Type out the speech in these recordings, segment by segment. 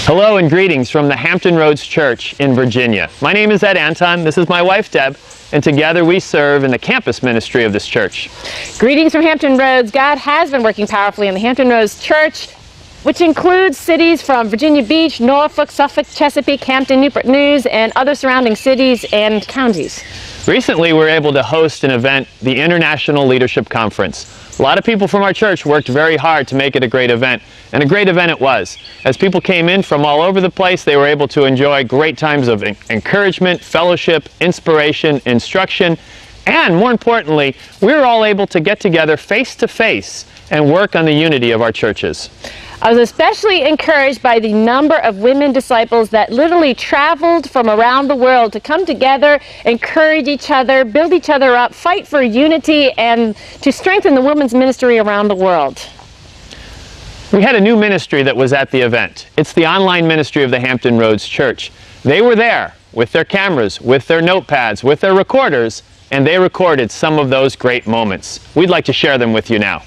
Hello and greetings from the Hampton Roads Church in Virginia. My name is Ed Anton, this is my wife Deb, and together we serve in the campus ministry of this church. Greetings from Hampton Roads. God has been working powerfully in the Hampton Roads Church, which includes cities from Virginia Beach, Norfolk, Suffolk, Chesapeake, Hampton, Newport News, and other surrounding cities and counties. Recently we were able to host an event, the International Leadership Conference. A lot of people from our church worked very hard to make it a great event, and a great event it was. As people came in from all over the place, they were able to enjoy great times of encouragement, fellowship, inspiration, instruction, and more importantly, we were all able to get together face to face and work on the unity of our churches. I was especially encouraged by the number of women disciples that literally traveled from around the world to come together, encourage each other, build each other up, fight for unity, and to strengthen the women's ministry around the world. We had a new ministry that was at the event. It's the online ministry of the Hampton Roads Church. They were there with their cameras, with their notepads, with their recorders, and they recorded some of those great moments. We'd like to share them with you now.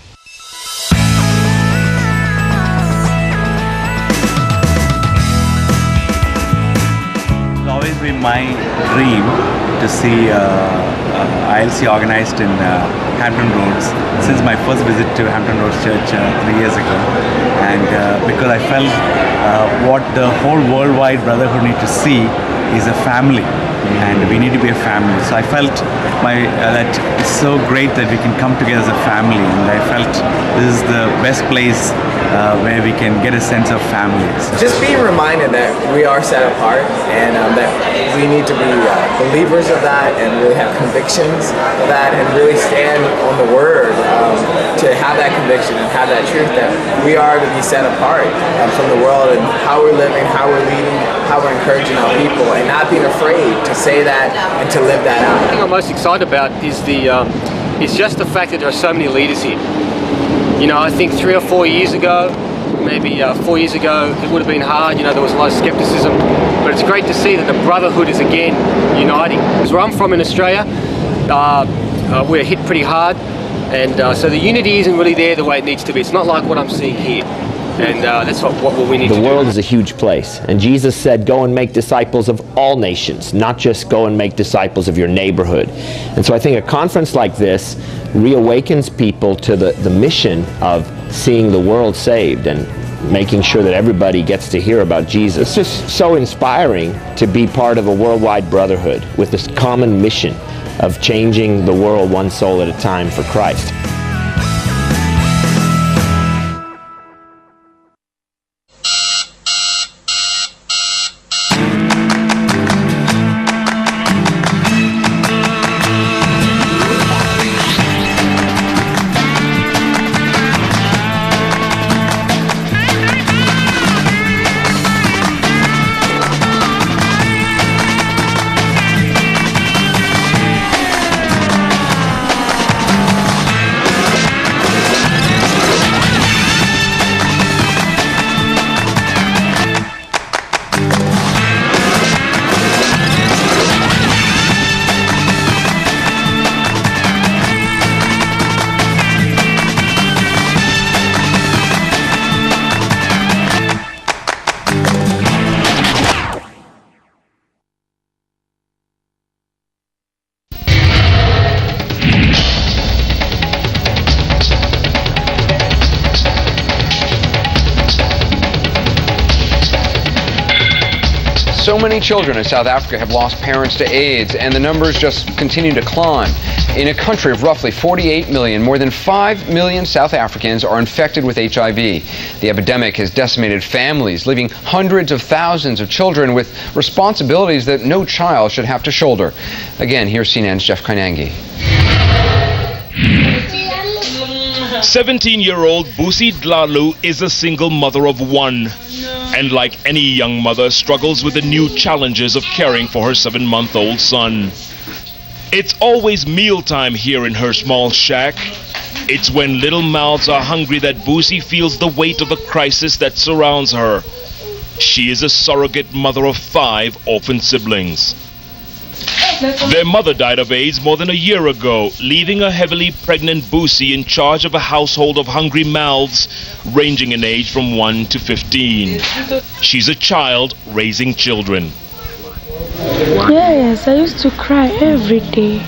Always been my dream to see ILC organized in Hampton Roads since my first visit to Hampton Roads Church 3 years ago, and because I felt what the whole worldwide brotherhood need to see is a family, and we need to be a family. So I felt that it's so great that we can come together as a family, and I felt this is the best place where we can get a sense of family. Just being reminded that we are set apart, and that we need to be believers of that, and really have convictions of that, and really stand on the word to have that conviction and have that truth that we are to be set apart from the world, and how we're living, how we're leading, how we're encouraging our people, and not being afraid to say that and to live that out. The thing I'm most excited about is just the fact that there are so many leaders here. You know, I think 3 or 4 years ago, maybe 4 years ago, it would have been hard. You know, there was a lot of skepticism, but it's great to see that the brotherhood is again uniting. Because where I'm from in Australia, we're hit pretty hard, and so the unity isn't really there the way it needs to be. It's not like what I'm seeing here. And that's what we need to do. The world is a huge place, and Jesus said, go and make disciples of all nations, not just go and make disciples of your neighborhood. And so I think a conference like this reawakens people to the mission of seeing the world saved and making sure that everybody gets to hear about Jesus. It's just so inspiring to be part of a worldwide brotherhood with this common mission of changing the world one soul at a time for Christ. So many children in South Africa have lost parents to AIDS, and the numbers just continue to climb. In a country of roughly 48 million, more than 5 million South Africans are infected with HIV. The epidemic has decimated families, leaving hundreds of thousands of children with responsibilities that no child should have to shoulder. Again, here's CNN's Jeff Koinange. 17-year-old Busi Dlalu is a single mother of one, and like any young mother, struggles with the new challenges of caring for her 7-month-old son. It's always mealtime here in her small shack. It's when little mouths are hungry that Busi feels the weight of the crisis that surrounds her. She is a surrogate mother of 5 orphan siblings. Their mother died of AIDS more than a year ago, leaving a heavily pregnant Busi in charge of a household of hungry mouths ranging in age from 1 to 15. She's a child raising children. Yes, I used to cry every day.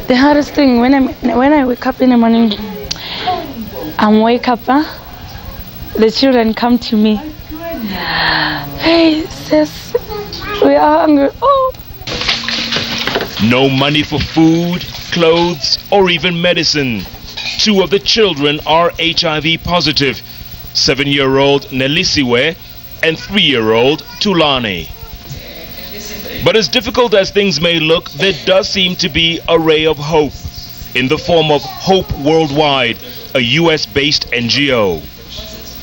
The hardest thing when I wake up in the morning, the children come to me. Hey, sis, we are hungry. Oh. No money for food, clothes, or even medicine. 2 of the children are HIV positive, 7-year-old Nelisiwe and 3-year-old Tulane. But as difficult as things may look, there does seem to be a ray of hope in the form of Hope Worldwide, a US-based NGO.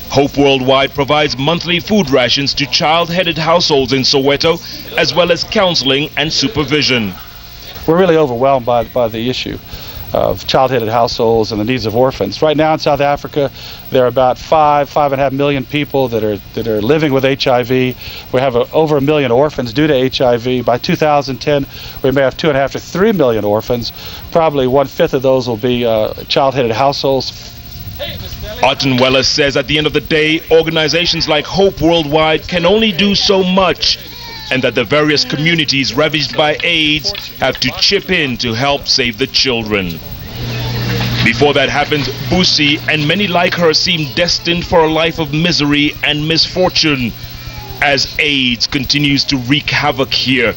Hope Worldwide provides monthly food rations to child-headed households in Soweto, as well as counseling and supervision. We're really overwhelmed by the issue of child-headed households and the needs of orphans. Right now in South Africa, there are about 5.5 million people that are living with HIV. We have over 1 million orphans due to HIV. By 2010, we may have 2.5 to 3 million orphans. Probably 1/5 of those will be child-headed households. Arten Weller says at the end of the day, organizations like Hope Worldwide can only do so much, and that the various communities ravaged by AIDS have to chip in to help save the children. Before that happens, Busi and many like her seem destined for a life of misery and misfortune as AIDS continues to wreak havoc here,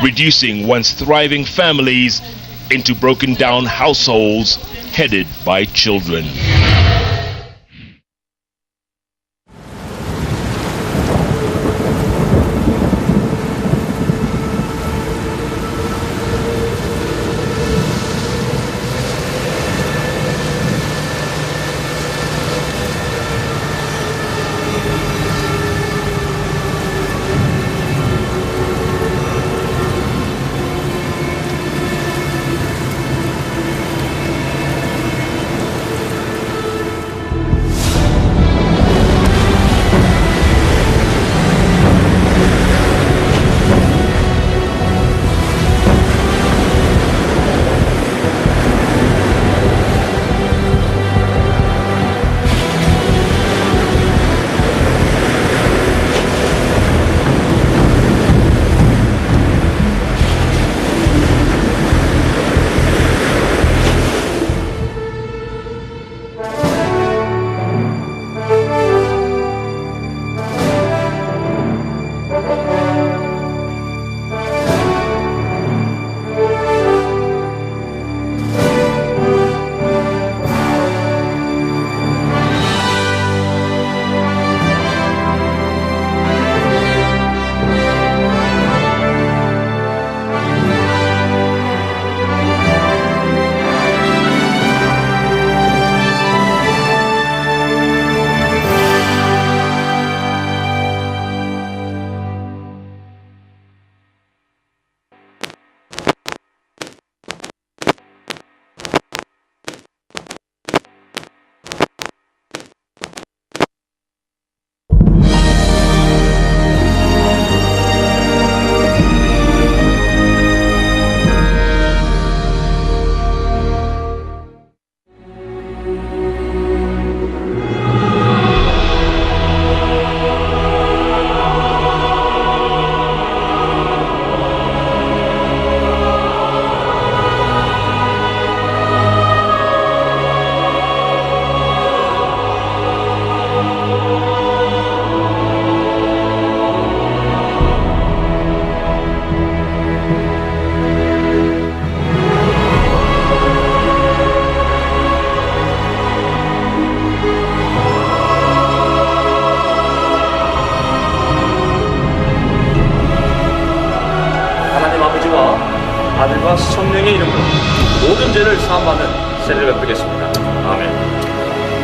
reducing once thriving families into broken down households headed by children. 아들과 성령의 이름으로 모든 죄를 사함받는 세례를 베푸겠습니다. 아멘.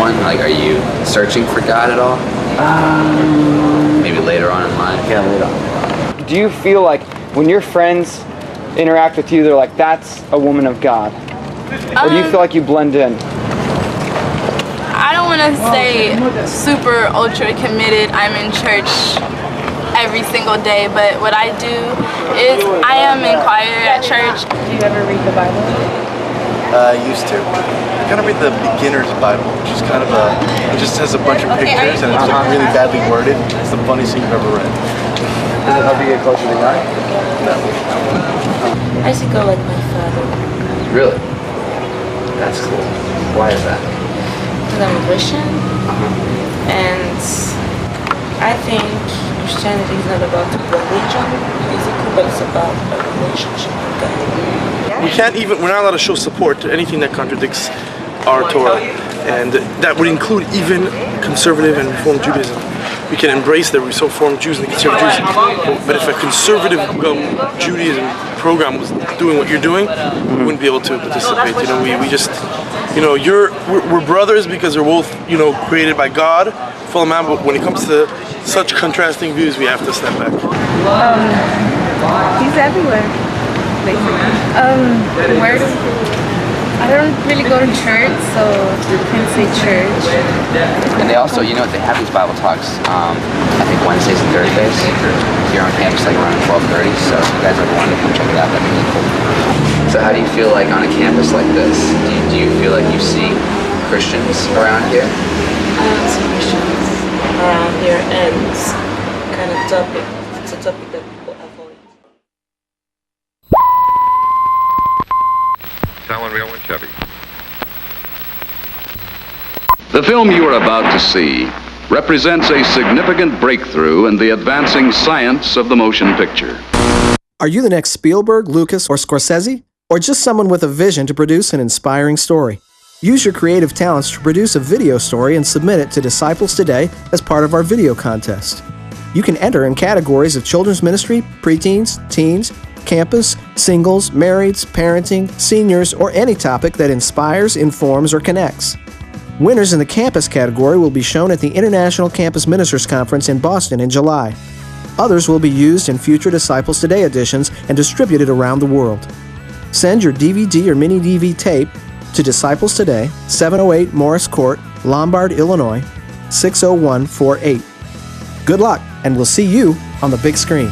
one? Like, are you searching for God at all? Maybe later on in life? Yeah, later on. Do you feel like when your friends interact with you, they're like, that's a woman of God? Or do you feel like you blend in? I don't want to say super ultra committed. I'm in church every single day, but what I do is I am in choir at church. Do you ever read the Bible? I used to. I kind of read the Beginner's Bible, which is kind of it just has a bunch of pictures and it's like really badly worded. It's the funniest thing you've ever read. Does it help you get closer to God? No. I should go like my father. Really? That's cool. Why is that? Because I'm a Christian. And I think Christianity is not about religion, basically, but it's about a relationship with God. We're not allowed to show support to anything that contradicts our Torah. And that would include even conservative and Reformed Judaism. We can embrace the Reformed Jews and the conservative Jews, but if a conservative Judaism program was doing what you're doing, we wouldn't be able to participate. You know, we just, you know, we're brothers because we're both, you know, created by God, full of man. But when it comes to such contrasting views, we have to step back. He's everywhere, basically. I don't really go to church, so you can't say church. And they also, you know, they have these Bible talks, I think Wednesdays and Thursdays here on campus, like around 12:30, so if you guys ever want to come check it out, that'd be really cool. So how do you feel like on a campus like this? Do you feel like you see Christians around here? I don't see Christians around here, and it's kind of topic. It's a topic that people avoid. Allen Real and Chevy. The film you are about to see represents a significant breakthrough in the advancing science of the motion picture. Are you the next Spielberg, Lucas, or Scorsese? Or just someone with a vision to produce an inspiring story? Use your creative talents to produce a video story and submit it to Disciples Today as part of our video contest. You can enter in categories of children's ministry, preteens, teens, campus, singles, marrieds, parenting, seniors, or any topic that inspires, informs, or connects. Winners in the campus category will be shown at the International Campus Ministers Conference in Boston in July. Others will be used in future Disciples Today editions and distributed around the world. Send your DVD or mini DV tape to Disciples Today, 708 Morris Court, Lombard, Illinois, 60148. Good luck, and we'll see you on the big screen.